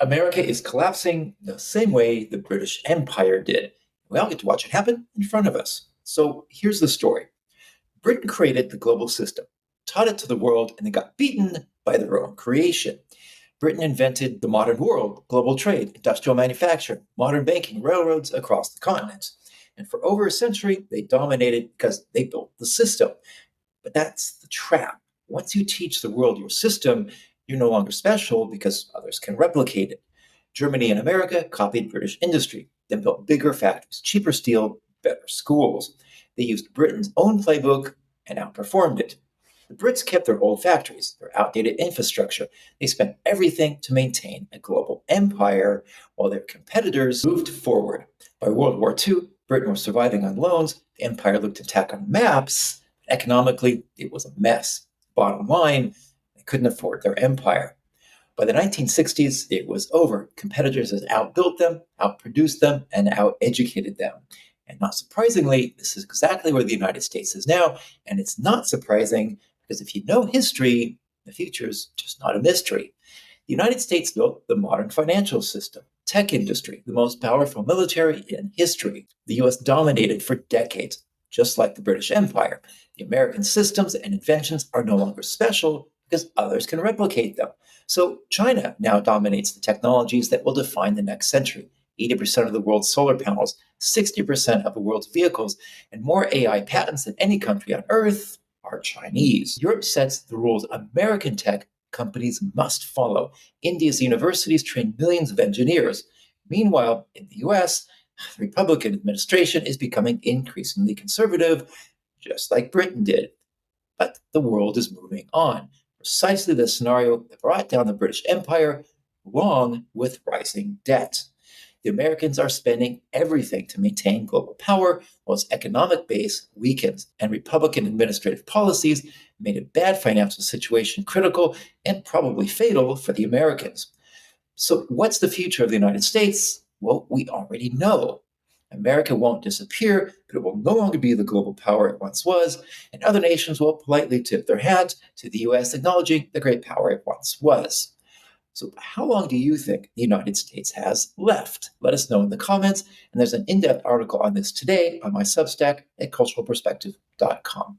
America is collapsing the same way the British Empire did. We all get to watch it happen in front of us. So here's the story. Britain created the global system, taught it to the world, and they got beaten by their own creation. Britain invented the modern world, global trade, industrial manufacturing, modern banking, railroads across the continent. And for over a century, they dominated because they built the system. But that's the trap. Once you teach the world your system, you're no longer special because others can replicate it. Germany and America copied British industry, then built bigger factories, cheaper steel, better schools. They used Britain's own playbook and outperformed it. The Brits kept their old factories, their outdated infrastructure. They spent everything to maintain a global empire while their competitors moved forward. By World War II, Britain was surviving on loans. The empire looked intact on maps. Economically, it was a mess. Bottom line, they couldn't afford their empire. By the 1960s, it was over. Competitors had outbuilt them, outproduced them, and outeducated them. And not surprisingly, this is exactly where the United States is now. And it's not surprising because if you know history, the future is just not a mystery. The United States built the modern financial system, tech industry, the most powerful military in history. The US dominated for decades, just like the British Empire. The American systems and inventions are no longer special because others can replicate them. So China now dominates the technologies that will define the next century. 80% of the world's solar panels, 60% of the world's vehicles, and more AI patents than any country on Earth are Chinese. Europe sets the rules American tech companies must follow. India's universities train millions of engineers. Meanwhile, in the US, the Republican administration is becoming increasingly conservative, just like Britain did. But the world is moving on. Precisely the scenario that brought down the British Empire, along with rising debt. The Americans are spending everything to maintain global power while its economic base weakens, and Republican administrative policies made a bad financial situation critical and probably fatal for the Americans. So, what's the future of the United States? Well, we already know. America won't disappear, but it will no longer be the global power it once was, and other nations will politely tip their hat to the US, acknowledging the great power it once was. So, how long do you think the United States has left? Let us know in the comments, and there's an in depth article on this today on my Substack at culturalperspective.com.